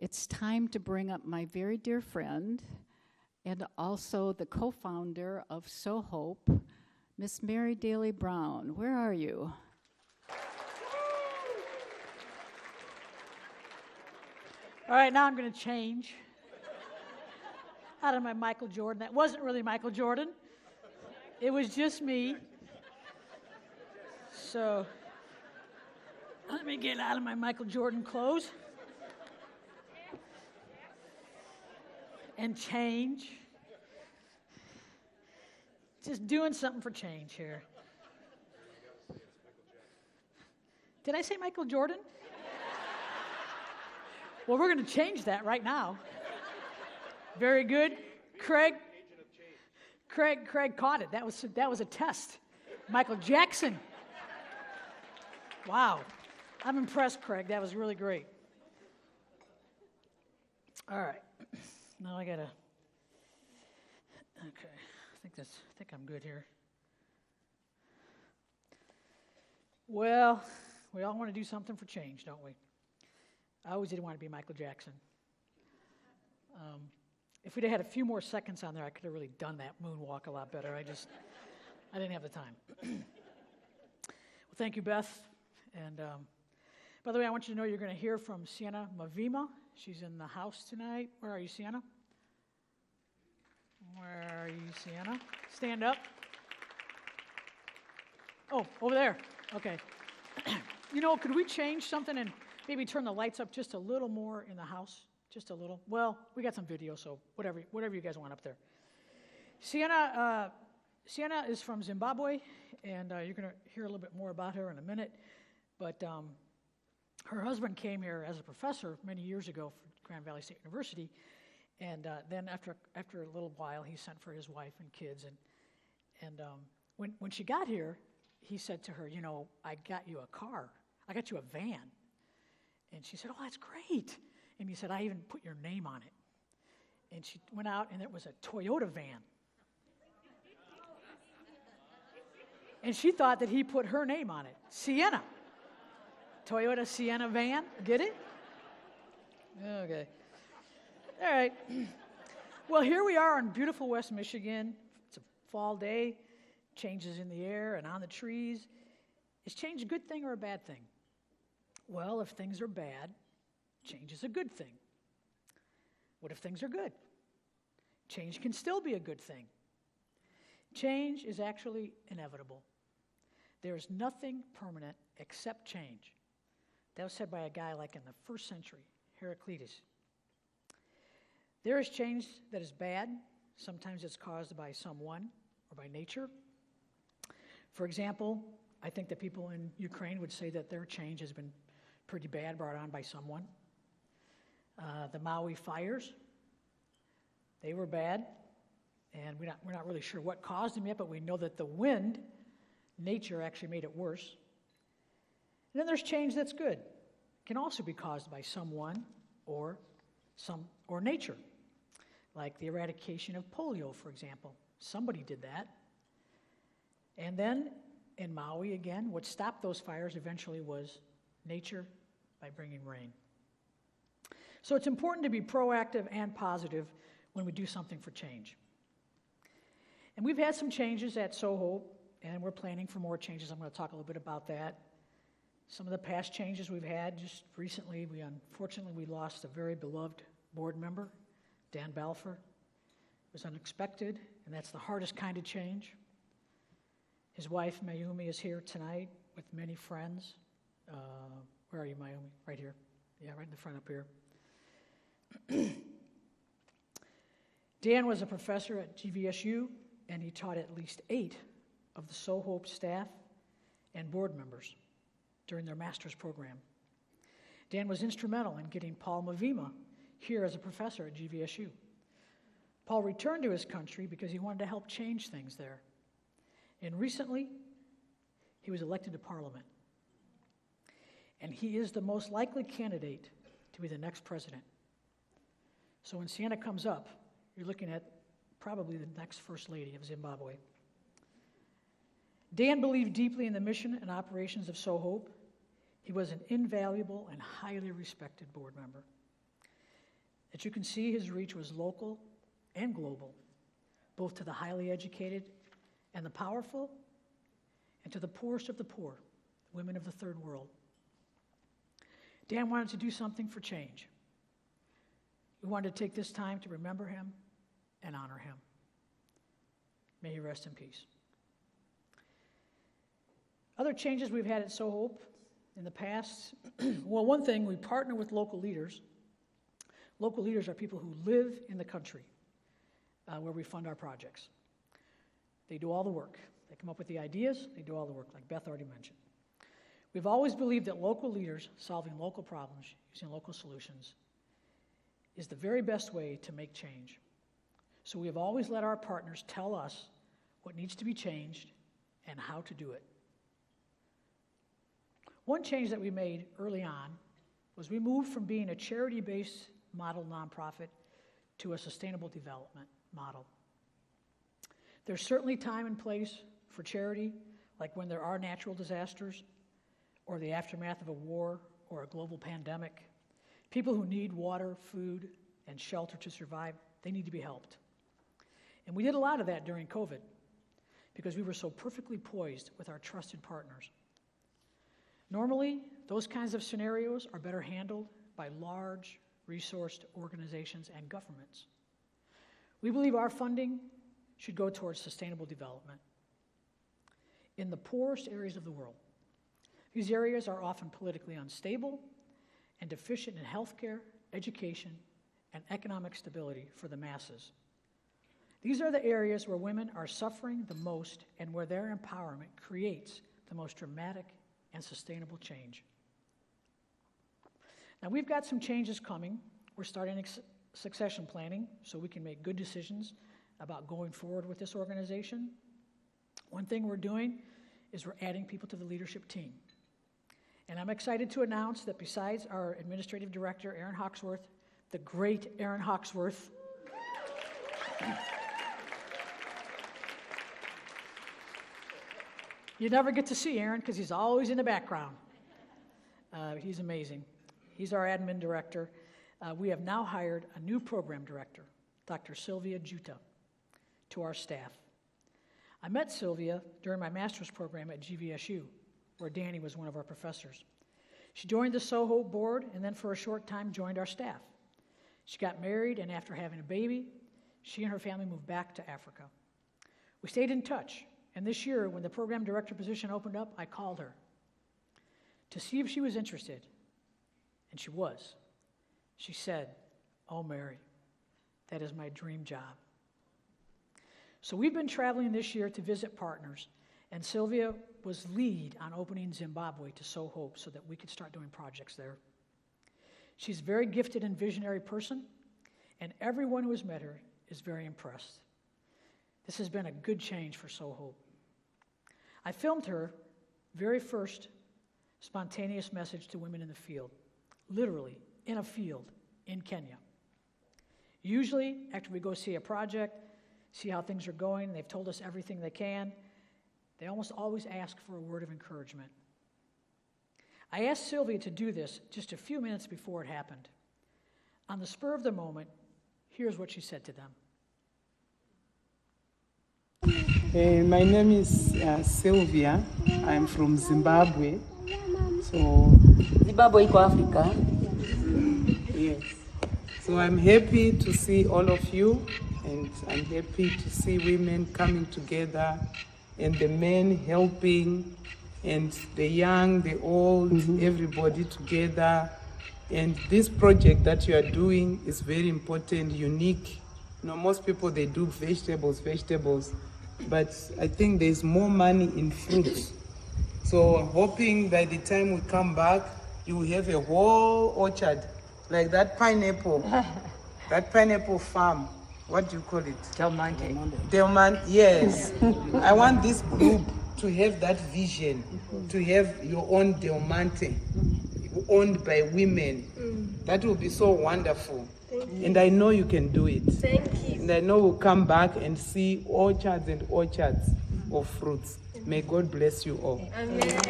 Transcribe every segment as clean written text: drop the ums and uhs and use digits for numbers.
it's time to bring up my very dear friend and also the co-founder of SowHope, Miss Mary Daly Brown. Where are you? All right, now I'm going to change out of my Michael Jordan. That wasn't really Michael Jordan. It was just me. So let me get out of my Michael Jordan clothes and change. Just doing something for change here. Did I say Michael Jordan? Well, we're going to change that right now. Very good. Craig caught it. That was a test. Michael Jackson. Wow. I'm impressed, Craig. That was really great. All right. Now I gotta. Okay. I think I'm good here. Well, we all want to do something for change, don't we? I always did want to be Michael Jackson. If we'd have had a few more seconds on there, I could have really done that moonwalk a lot better. I didn't have the time. Well, thank you, Beth. And by the way, I want you to know you're going to hear from Sienna Mavima. She's in the house tonight. Where are you, Sienna? Where are you, Sienna? Stand up. Oh, over there. Okay. Could we change something and maybe turn the lights up just a little more in the house? Just a little. Well, we got some video, so whatever you guys want up there. Sienna is from Zimbabwe, and you're going to hear a little bit more about her in a minute. But her husband came here as a professor many years ago for Grand Valley State University, and then after a little while, he sent for his wife and kids. And when she got here, he said to her, I got you a car. I got you a van. And she said, oh, that's great. And he said, I even put your name on it. And she went out, and it was a Toyota van. And she thought that he put her name on it. Sienna. Toyota Sienna van. Get it? Okay. All right. Well, here we are in beautiful West Michigan. It's a fall day. Changes in the air and on the trees. Is change a good thing or a bad thing? Well, if things are bad, change is a good thing. What if things are good? Change can still be a good thing. Change is actually inevitable. There is nothing permanent except change. That was said by a guy like in the first century, Heraclitus. There is change that is bad. Sometimes it's caused by someone or by nature. For example, I think that people in Ukraine would say that their change has been pretty bad, brought on by someone. The Maui fires, they were bad, and we're not really sure what caused them yet, but we know that the wind, nature actually made it worse. And then there's change that's good. It can also be caused by someone or nature, like the eradication of polio, for example. Somebody did that. And then in Maui, again, what stopped those fires eventually was nature by bringing rain. So it's important to be proactive and positive when we do something for change. And we've had some changes at SowHope, and we're planning for more changes. I'm going to talk a little bit about that. Some of the past changes we've had, just recently, unfortunately we lost a very beloved board member, Dan Balfour. It was unexpected, and that's the hardest kind of change. His wife, Mayumi, is here tonight with many friends. Where are you, Mayumi? Right here. Yeah, right in the front up here. Dan was a professor at GVSU, and he taught at least 8 of the SowHope staff and board members during their master's program. Dan was instrumental in getting Paul Mavima here as a professor at GVSU. Paul returned to his country because he wanted to help change things there. And recently, he was elected to Parliament. And he is the most likely candidate to be the next president. So when Sienna comes up, you're looking at probably the next First Lady of Zimbabwe. Dan believed deeply in the mission and operations of SowHope. He was an invaluable and highly respected board member. that you can see his reach was local and global, both to the highly educated and the powerful, and to the poorest of the poor, women of the third world. Dan wanted to do something for change. We wanted to take this time to remember him and honor him. May he rest in peace. Other changes we've had at SowHope in the past, well, one thing, we partner with local leaders. Local leaders are people who live in the country where we fund our projects. They do all the work. They come up with the ideas, they do all the work, like Beth already mentioned. We've always believed that local leaders solving local problems, using local solutions, is the very best way to make change. So we have always let our partners tell us what needs to be changed and how to do it. One change that we made early on was we moved from being a charity-based model nonprofit to a sustainable development model. There's certainly time and place for charity, like when there are natural disasters or the aftermath of a war or a global pandemic. People who need water, food, and shelter to survive, they need to be helped. And we did a lot of that during COVID because we were so perfectly poised with our trusted partners. Normally, those kinds of scenarios are better handled by large, resourced organizations and governments. We believe our funding should go towards sustainable development in the poorest areas of the world. These areas are often politically unstable and deficient in healthcare, education, and economic stability for the masses. These are the areas where women are suffering the most and where their empowerment creates the most dramatic and sustainable change. Now, we've got some changes coming. We're starting succession planning so we can make good decisions about going forward with this organization. One thing we're doing is we're adding people to the leadership team. And I'm excited to announce that besides our administrative director, Aaron Hawksworth, the great Aaron Hawksworth, you never get to see Aaron because he's always in the background. He's amazing. He's our admin director. We have now hired a new program director, Dr. Sylvia Juta, to our staff. I met Sylvia during my master's program at GVSU, where Danny was one of our professors. She joined the SowHope board and then for a short time joined our staff. She got married, and after having a baby, she and her family moved back to Africa. We stayed in touch, and this year, when the program director position opened up, I called her to see if she was interested, and she was. She said, "Oh, Mary, that is my dream job." So we've been traveling this year to visit partners, and Sylvia was lead on opening Zimbabwe to SowHope so that we could start doing projects there. She's a very gifted and visionary person, and everyone who has met her is very impressed. This has been a good change for SowHope. I filmed her very first spontaneous message to women in the field, literally in a field in Kenya. Usually, after we go see a project, see how things are going, they've told us everything they can, they almost always ask for a word of encouragement. I asked Sylvia to do this just a few minutes before it happened. On the spur of the moment, here's what she said to them. My name is Sylvia. I'm from Zimbabwe. So Zimbabwe iko Africa. Yes. So I'm happy to see all of you, and I'm happy to see women coming together and the men helping, and the young, the old, everybody together. And this project that you are doing is very important, unique. You know, most people, they do vegetables, but I think there's more money in fruits. So I'm hoping by the time we come back, you will have a whole orchard, like that pineapple, that pineapple farm. What do you call it? Delmonte, yes. I want this group to have that vision, to have your own Delmonte, owned by women. That will be so wonderful. And I know you can do it. Thank you. And I know we'll come back and see orchards and orchards of fruits. May God bless you all. Amen.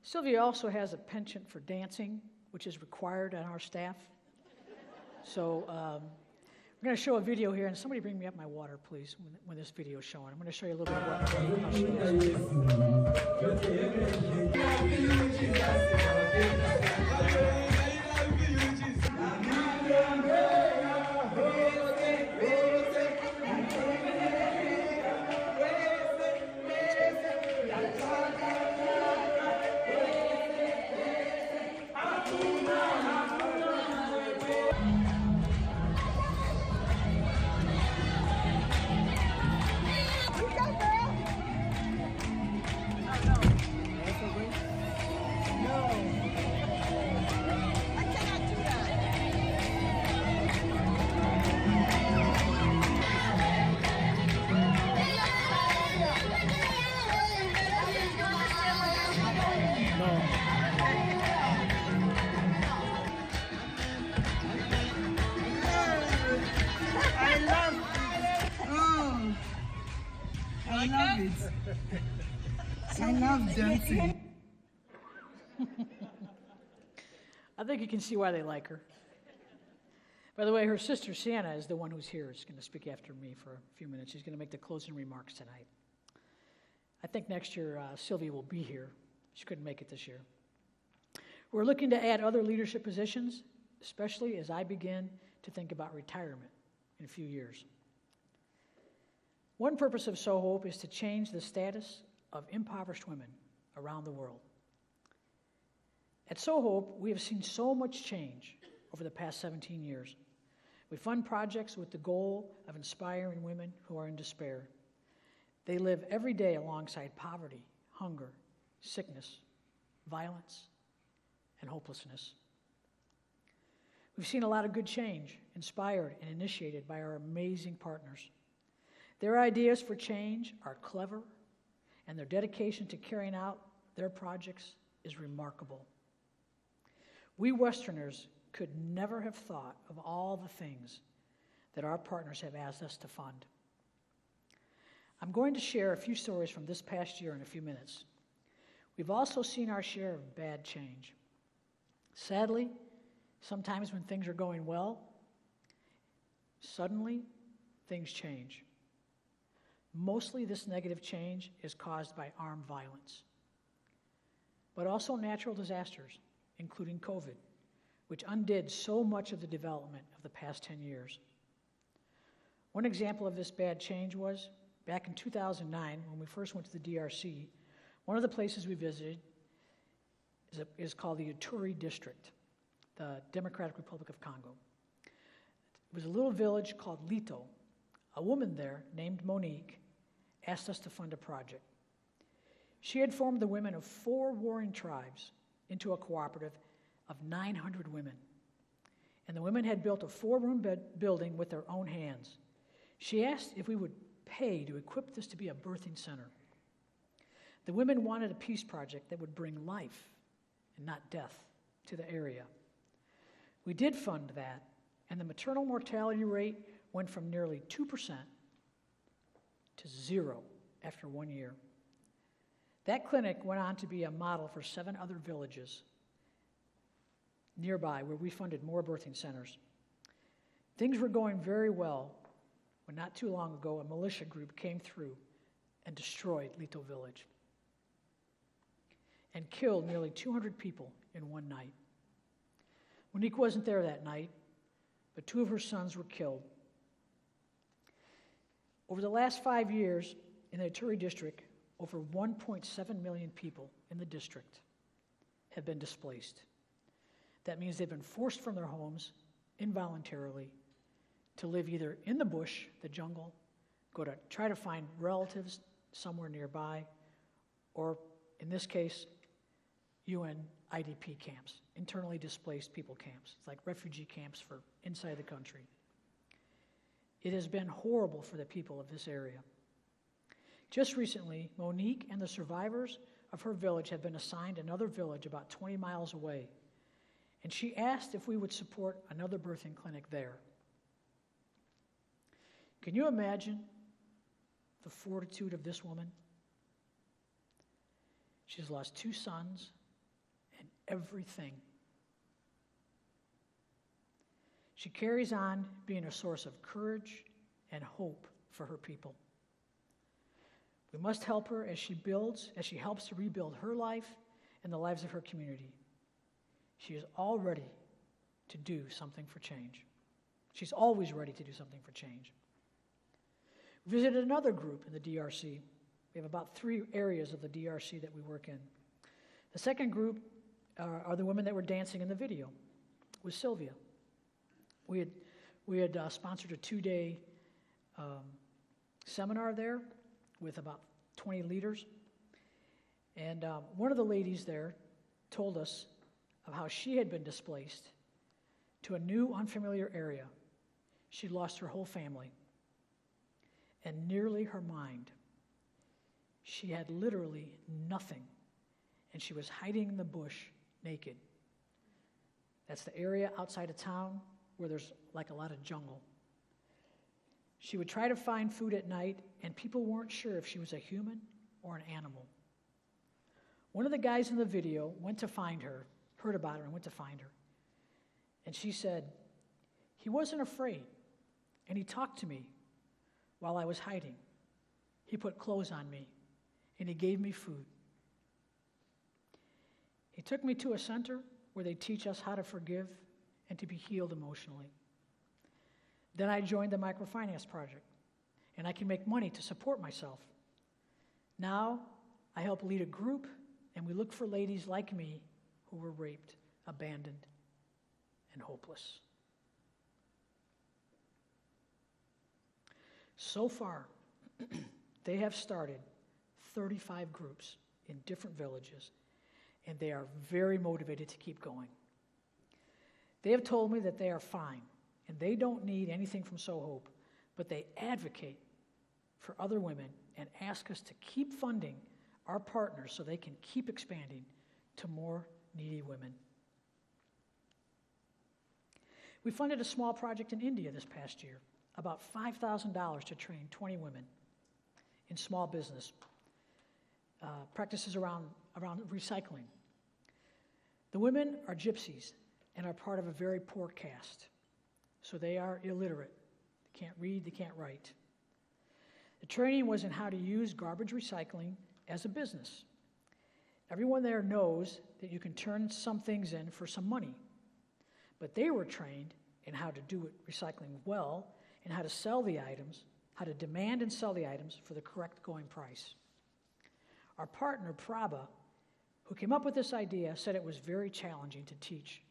Sylvia also has a penchant for dancing, which is required on our staff. So we're going to show a video here, and somebody bring me up my water, please, when this video is showing. I'm going to show you a little bit of how she I love dancing. I think you can see why they like her. By the way, her sister Sienna is the one who's here. She's going to speak after me for a few minutes. She's going to make the closing remarks tonight. I think next year Sylvia will be here. She couldn't make it this year. We're looking to add other leadership positions, especially as I begin to think about retirement in a few years. One purpose of SowHope is to change the status of impoverished women around the world. At SowHope, we have seen so much change over the past 17 years. We fund projects with the goal of inspiring women who are in despair. They live every day alongside poverty, hunger, sickness, violence, and hopelessness. We've seen a lot of good change inspired and initiated by our amazing partners. Their ideas for change are clever, and their dedication to carrying out their projects is remarkable. We Westerners could never have thought of all the things that our partners have asked us to fund. I'm going to share a few stories from this past year in a few minutes. We've also seen our share of bad change. Sadly, sometimes when things are going well, suddenly things change. Mostly this negative change is caused by armed violence, but also natural disasters, including COVID, which undid so much of the development of the past 10 years. One example of this bad change was back in 2009, when we first went to the DRC. One of the places we visited is called the Ituri District, the Democratic Republic of Congo. It was a little village called Lito. A woman there named Monique asked us to fund a project. She had formed the women of 4 warring tribes into a cooperative of 900 women. And the women had built a 4-room building with their own hands. She asked if we would pay to equip this to be a birthing center. The women wanted a peace project that would bring life and not death to the area. We did fund that, and the maternal mortality rate went from nearly 2% to 0 after 1 year. That clinic went on to be a model for 7 other villages nearby where we funded more birthing centers. Things were going very well when not too long ago a militia group came through and destroyed Lito Village and killed nearly 200 people in one night. Monique wasn't there that night, but 2 of her sons were killed. Over the last 5 years in the Ituri district, over 1.7 million people in the district have been displaced. That means they've been forced from their homes involuntarily to live either in the bush, the jungle, go to try to find relatives somewhere nearby, or in this case, UN IDP camps, internally displaced people camps. It's like refugee camps for inside the country. It has been horrible for the people of this area. Just recently, Monique and the survivors of her village have been assigned another village about 20 miles away, and she asked if we would support another birthing clinic there. Can you imagine the fortitude of this woman? She's lost 2 sons everything. She carries on being a source of courage and hope for her people. We must help her as she helps to rebuild her life and the lives of her community. She is all ready to do something for change. She's always ready to do something for change. We visited another group in the DRC. We have about 3 areas of the DRC that we work in. The second group are the women that were dancing in the video with Sylvia. We had sponsored a 2-day seminar there with about 20 leaders. And one of the ladies there told us of how she had been displaced to a new, unfamiliar area. She'd lost her whole family and nearly her mind. She had literally nothing, and she was hiding in the bush naked. That's the area outside of town where there's like a lot of jungle. She would try to find food at night, and people weren't sure if she was a human or an animal. One of the guys in the video went to find her, heard about her, and went to find her. And she said, he wasn't afraid, and he talked to me while I was hiding. He put clothes on me, and he gave me food. He took me to a center where they teach us how to forgive and to be healed emotionally. Then I joined the microfinance project, and I can make money to support myself. Now I help lead a group, and we look for ladies like me who were raped, abandoned, and hopeless. So far, they have started 35 groups in different villages, and they are very motivated to keep going. They have told me that they are fine, and they don't need anything from SowHope, but they advocate for other women and ask us to keep funding our partners so they can keep expanding to more needy women. We funded a small project in India this past year, about $5,000 to train 20 women in small business, practices around recycling. The women are gypsies and are part of a very poor caste, so they are illiterate. They can't read, they can't write. The training was in how to use garbage recycling as a business. Everyone there knows that you can turn some things in for some money, but they were trained in how to do recycling well and how to sell the items, how to demand and sell the items for the correct going price. Our partner, Prabha, who came up with this idea, said it was very challenging to teach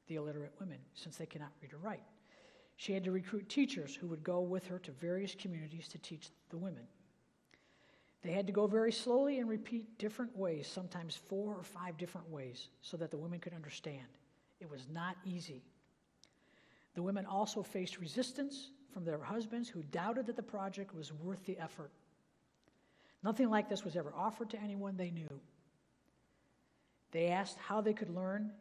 the illiterate women since they cannot read or write. She had to recruit teachers who would go with her to various communities to teach the women. They had to go very slowly and repeat different ways, sometimes 4 or 5 different ways, so that the women could understand. It was not easy. The women also faced resistance from their husbands who doubted that the project was worth the effort. Nothing like this was ever offered to anyone they knew. They asked how they could learn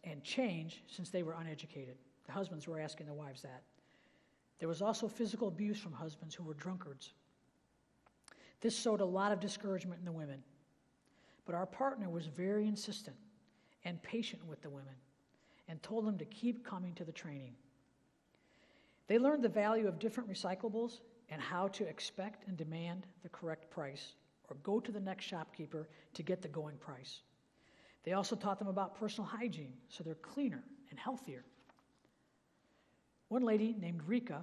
and change since they were uneducated. The husbands were asking the wives that. There was also physical abuse from husbands who were drunkards. This sowed a lot of discouragement in the women. But our partner was very insistent and patient with the women and told them to keep coming to the training. They learned the value of different recyclables and how to expect and demand the correct price or go to the next shopkeeper to get the going price. They also taught them about personal hygiene so they're cleaner and healthier. One lady named Rika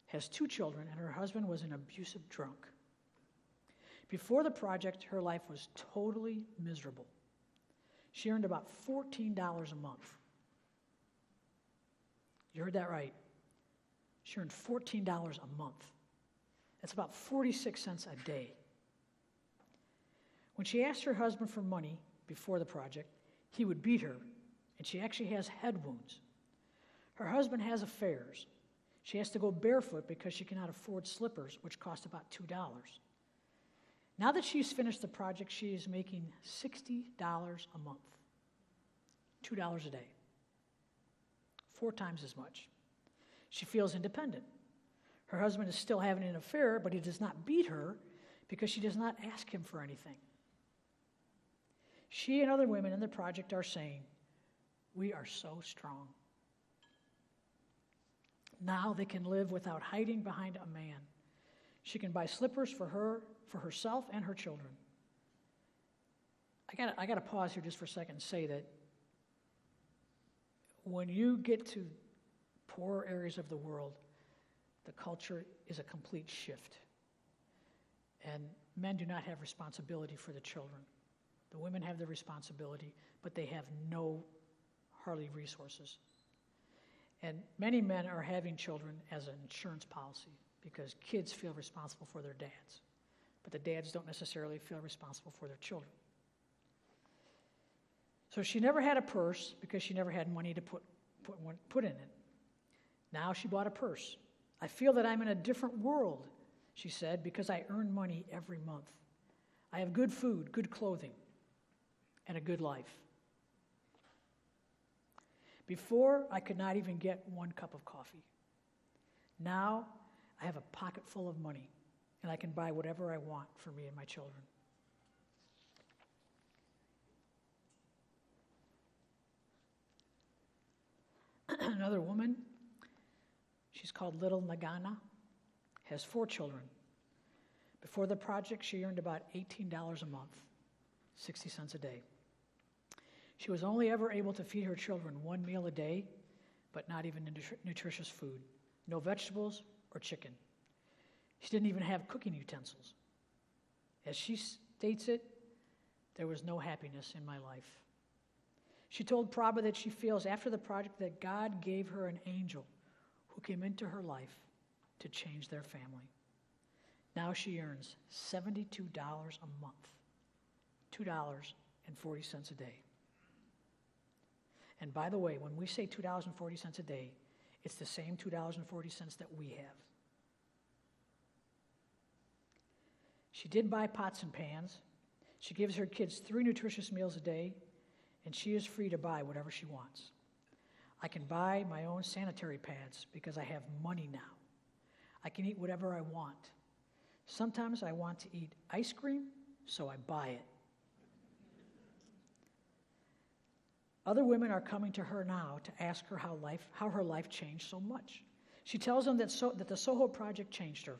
has 2 children, and her husband was an abusive drunk. Before the project, her life was totally miserable. She earned about $14 a month. You heard that right. She earned $14 a month. That's about 46 cents a day. When she asked her husband for money before the project, he would beat her, and she actually has head wounds. Her husband has affairs. She has to go barefoot because she cannot afford slippers, which cost about $2. Now that she's finished the project, she is making $60 a month, $2 a day, 4 times as much. She feels independent. Her husband is still having an affair, but he does not beat her because she does not ask him for anything. She and other women in the project are saying, we are so strong. Now they can live without hiding behind a man. She can buy slippers for herself and her children. I got to pause here just for a second and say that when you get to poorer areas of the world, the culture is a complete shift. And men do not have responsibility for the children. The women have the responsibility, but they have hardly resources. And many men are having children as an insurance policy because kids feel responsible for their dads, but the dads don't necessarily feel responsible for their children. So she never had a purse because she never had money to put in it. Now she bought a purse. I feel that I'm in a different world, she said, because I earn money every month. I have good food, good clothing, and a good life. Before, I could not even get one cup of coffee. Now, I have a pocket full of money, and I can buy whatever I want for me and my children. Another woman, she's called Little Nagana, has 4 children. Before the project, she earned about $18 a month, 60 cents a day. She was only ever able to feed her children 1 meal a day, but not even nutritious food, no vegetables or chicken. She didn't even have cooking utensils. As she states it, there was no happiness in my life. She told Prabha that she feels after the project that God gave her an angel who came into her life to change their family. Now she earns $72 a month, $2.40 a day. And by the way, when we say $2.40 a day, it's the same $2.40 that we have. She did buy pots and pans. She gives her kids 3 nutritious meals a day, and she is free to buy whatever she wants. I can buy my own sanitary pads because I have money now. I can eat whatever I want. Sometimes I want to eat ice cream, so I buy it. Other women are coming to her now to ask her how her life changed so much. She tells them that the SowHope Project changed her.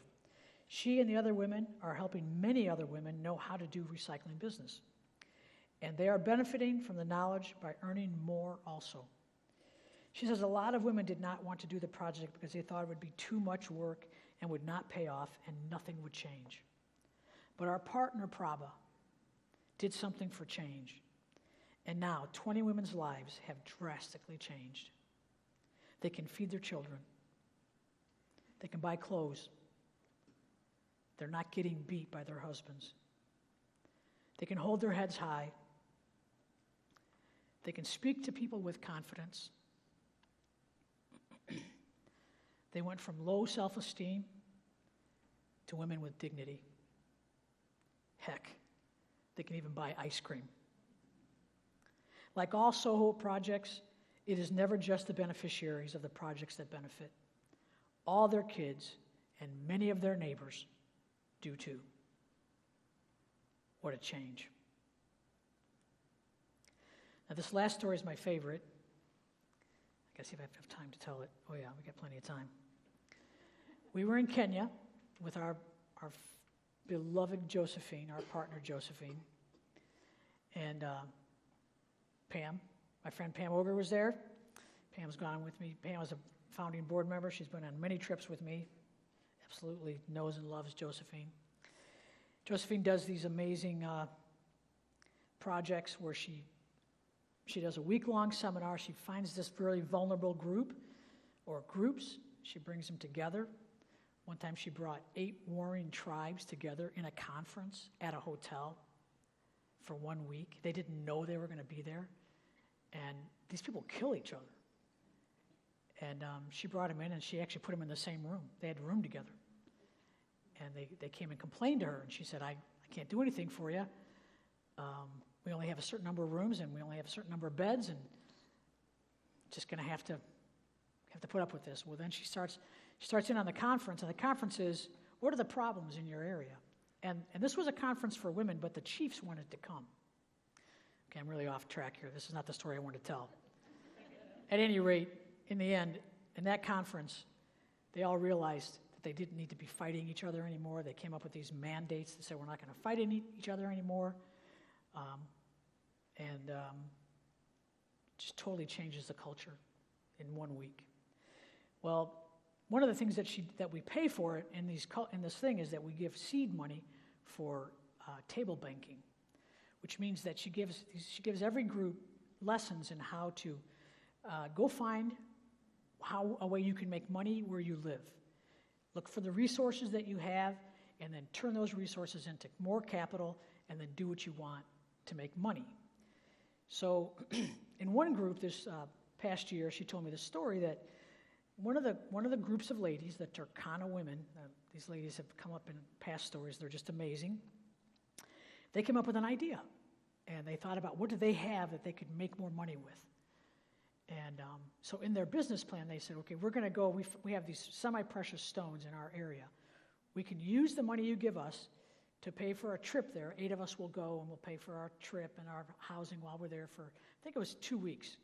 She and the other women are helping many other women know how to do recycling business. And they are benefiting from the knowledge by earning more also. She says a lot of women did not want to do the project because they thought it would be too much work and would not pay off and nothing would change. But our partner, Prabha, did something for change. And now 20 women's lives have drastically changed. They can feed their children. They can buy clothes. They're not getting beat by their husbands. They can hold their heads high. They can speak to people with confidence. They went from low self-esteem to women with dignity. Heck, they can even buy ice cream. Like all SowHope projects, it is never just the beneficiaries of the projects that benefit. All their kids and many of their neighbors do too. What a change. Now, this last story is my favorite. I guess if I have time to tell it. Oh, yeah, we got plenty of time. We were in Kenya with our beloved Josephine, our partner Josephine, and Pam, my friend Pam Ogre was there. Pam's gone with me. Pam was a founding board member. She's been on many trips with me. Absolutely knows and loves Josephine. Josephine does these amazing projects where she does a week-long seminar. She finds this really vulnerable group or groups. She brings them together. One time she brought 8 warring tribes together in a conference at a hotel for 1 week. They didn't know they were going to be there. And these people kill each other. And she brought them in, and she actually put them in the same room. They had a room together. And they came and complained to her, and she said, I can't do anything for you. We only have a certain number of rooms, and we only have a certain number of beds, and just going to have to put up with this. Well, then she starts in on the conference, and the conference is, what are the problems in your area? And this was a conference for women, but the chiefs wanted to come. Okay, I'm really off track here. This is not the story I want to tell. At any rate, in the end, in that conference, they all realized that they didn't need to be fighting each other anymore. They came up with these mandates that said we're not going to fight each other anymore. And just totally changes the culture in 1 week. Well, one of the things that we pay for it in this thing is that we give seed money for table banking, which means that she gives every group lessons in how to go find a way you can make money where you live. Look for the resources that you have, and then turn those resources into more capital, and then do what you want to make money. So, in one group this past year, she told me the story that one of the groups of ladies, the Turkana women, these ladies have come up in past stories, they're just amazing. They came up with an idea, and they thought about what do they have that they could make more money with. And so in their business plan, they said, okay, we're going to go, we have these semi-precious stones in our area. We can use the money you give us to pay for a trip there. 8 of us will go, and we'll pay for our trip and our housing while we're there for, I think it was 2 weeks.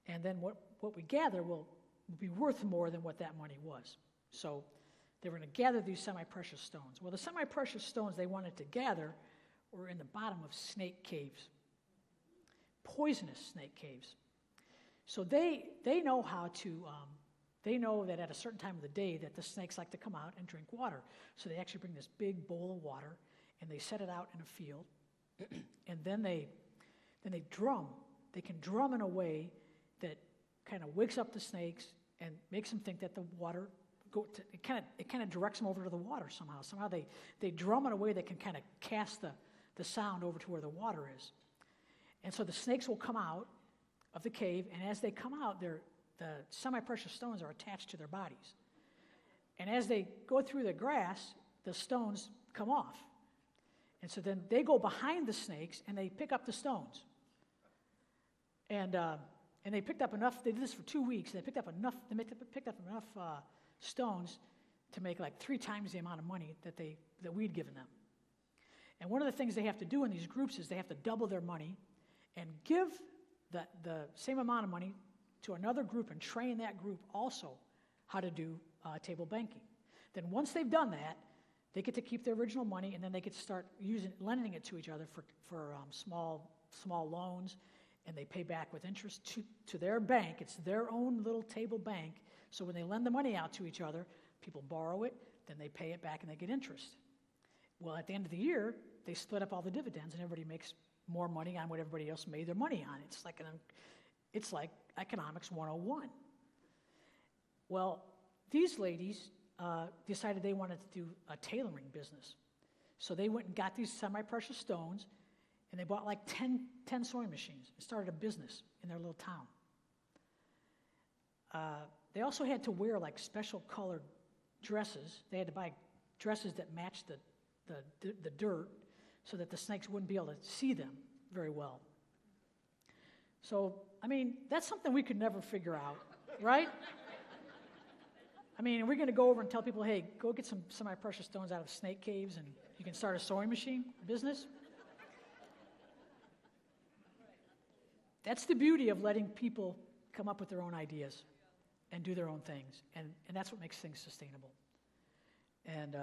And then what we gather will be worth more than what that money was. So they were going to gather these semi-precious stones. Well, the semi-precious stones they wanted to gather were in the bottom of snake caves, poisonous snake caves. So they know how to, they know that at a certain time of the day that the snakes like to come out and drink water. So they actually bring this big bowl of water, and they set it out in a field, and then they drum. They can drum in a way that kind of wakes up the snakes and makes them think that the water it kind of directs them over to the water somehow. Somehow they drum in a way that can kind of cast the sound over to where the water is. And so the snakes will come out of the cave, and as they come out, the semi-precious stones are attached to their bodies. And as they go through the grass, the stones come off. And so then they go behind the snakes, and they pick up the stones. And they picked up enough. They did this for 2 weeks. They picked up enough. They picked up enough stones to make like 3 times the amount of money that we'd given them. And one of the things they have to do in these groups is they have to double their money and give the same amount of money to another group and train that group also how to do table banking. Then once they've done that, they get to keep their original money, and then they get to start lending it to each other for small loans, and they pay back with interest to their bank. It's their own little table bank. So when they lend the money out to each other, people borrow it, then they pay it back, and they get interest. Well, at the end of the year, they split up all the dividends, and everybody makes more money on what everybody else made their money on. It's like economics 101. Well, these ladies decided they wanted to do a tailoring business. So they went and got these semi-precious stones, and they bought like 10 sewing machines and started a business in their little town. They also had to wear like special colored dresses. They had to buy dresses that matched the dirt so that the snakes wouldn't be able to see them very well. So, I mean, that's something we could never figure out, right? I mean, are we going to go over and tell people, hey, go get some semi-precious stones out of snake caves and you can start a sewing machine business? That's the beauty of letting people come up with their own ideas and do their own things. And that's what makes things sustainable. And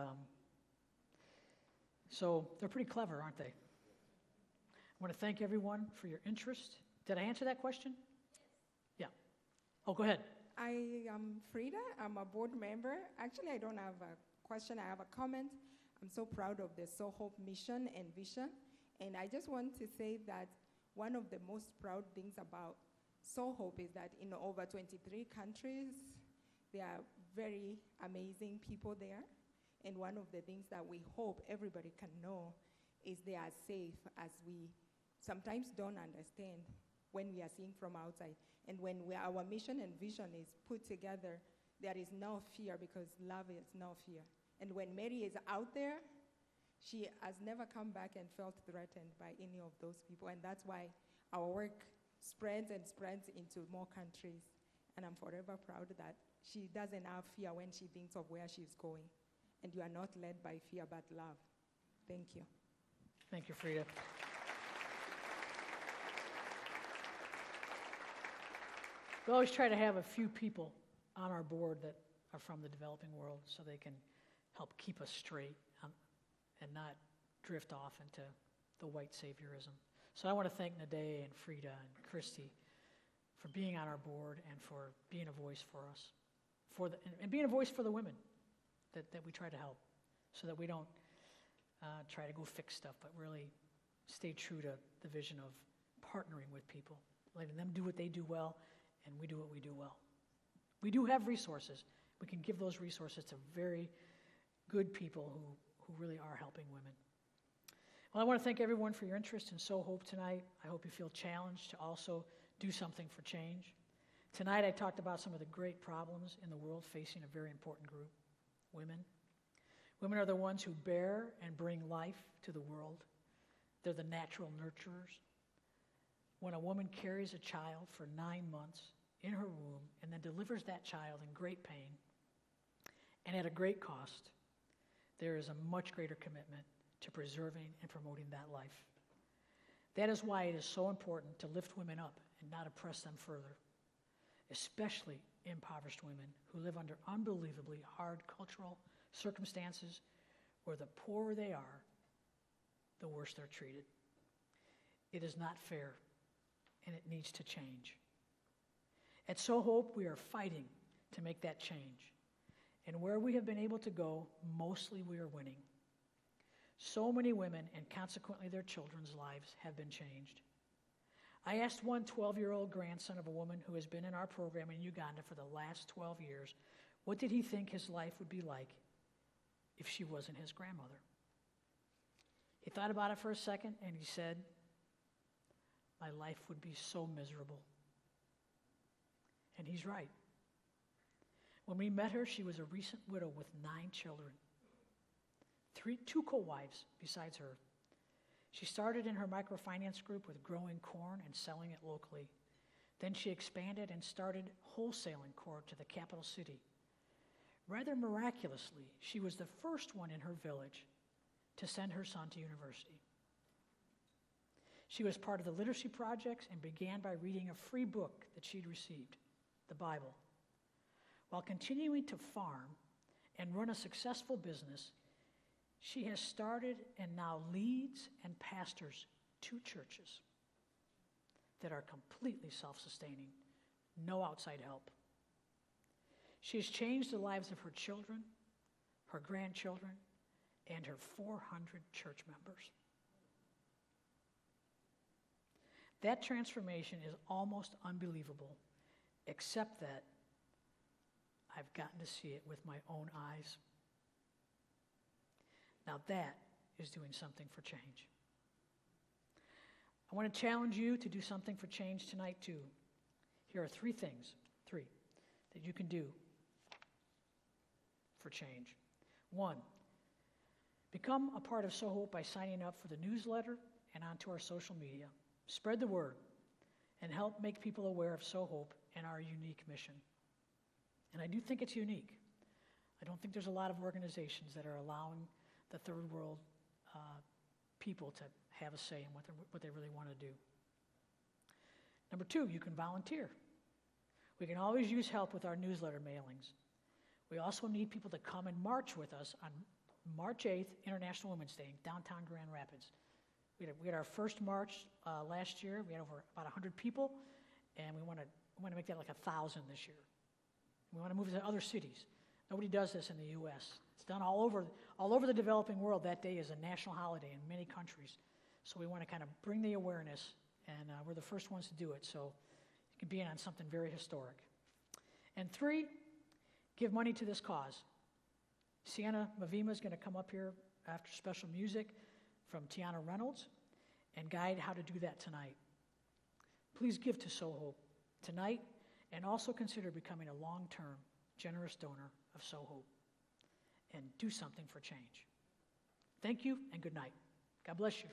so they're pretty clever, aren't they? I want to thank everyone for your interest. Did I answer that question? Yeah. Oh, go ahead. I am Frida. I'm a board member. Actually, I don't have a question. I have a comment. I'm so proud of the SowHope mission and vision. And I just want to say that one of the most proud things about SowHope is that in over 23 countries, there are very amazing people there. And one of the things that we hope everybody can know is they are safe, as we sometimes don't understand when we are seeing from outside. And when our mission and vision is put together, there is no fear, because love is no fear. And when Mary is out there, she has never come back and felt threatened by any of those people. And that's why our work spreads and spreads into more countries. And I'm forever proud that she doesn't have fear when she thinks of where she's going. And you are not led by fear, but love. Thank you. Thank you, Frida. We always try to have a few people on our board that are from the developing world so they can help keep us straight and not drift off into the white saviorism. So I want to thank Nadea and Frida and Christy for being on our board and for being a voice for us, and being a voice for the women that we try to help, so that we don't try to go fix stuff, but really stay true to the vision of partnering with people, letting them do what they do well, and we do what we do well. We do have resources. We can give those resources to very good people who really are helping women. Well, I want to thank everyone for your interest in SowHope tonight. I hope you feel challenged to also do something for change. Tonight I talked about some of the great problems in the world facing a very important group, women. Women are the ones who bear and bring life to the world. They're the natural nurturers. When a woman carries a child for 9 months in her womb and then delivers that child in great pain and at a great cost, there is a much greater commitment to preserving and promoting that life. That is why it is so important to lift women up and not oppress them further, especially impoverished women who live under unbelievably hard cultural circumstances where the poorer they are, the worse they're treated. It is not fair, and it needs to change. At SowHope, we are fighting to make that change. And where we have been able to go, mostly we are winning. So many women, and consequently their children's lives, have been changed. I asked one 12-year-old grandson of a woman who has been in our program in Uganda for the last 12 years, what did he think his life would be like if she wasn't his grandmother? He thought about it for a second, and he said, "My life would be so miserable." And he's right. When we met her, she was a recent widow with 9 children, 2 co-wives besides her. She started in her microfinance group with growing corn and selling it locally. Then she expanded and started wholesaling corn to the capital city. Rather miraculously, she was the first one in her village to send her son to university. She was part of the literacy projects and began by reading a free book that she'd received, the Bible. While continuing to farm and run a successful business, she has started and now leads and pastors 2 churches that are completely self-sustaining, no outside help. She has changed the lives of her children, her grandchildren, and her 400 church members. That transformation is almost unbelievable, except that I've gotten to see it with my own eyes. Now that is doing something for change. I want to challenge you to do something for change tonight too. Here are 3 things, that you can do for change. 1, become a part of SowHope by signing up for the newsletter and onto our social media. Spread the word and help make people aware of SowHope and our unique mission. And I do think it's unique. I don't think there's a lot of organizations that are allowing the third world people to have a say in what they really want to do. Number 2, you can volunteer. We can always use help with our newsletter mailings. We also need people to come and march with us on March 8th, International Women's Day, in downtown Grand Rapids. We had our first march last year. We had over about 100 people, and we want to make that like 1,000 this year. We want to move it to other cities. Nobody does this in the U.S. It's done all over the developing world. That day is a national holiday in many countries. So we want to kind of bring the awareness, and we're the first ones to do it. So you can be in on something very historic. And 3, give money to this cause. Sienna Mavima is going to come up here after special music from Tiana Reynolds and guide how to do that tonight. Please give to SowHope tonight, and also consider becoming a long-term, generous donor of SowHope, and do something for change. Thank you, and good night. God bless you.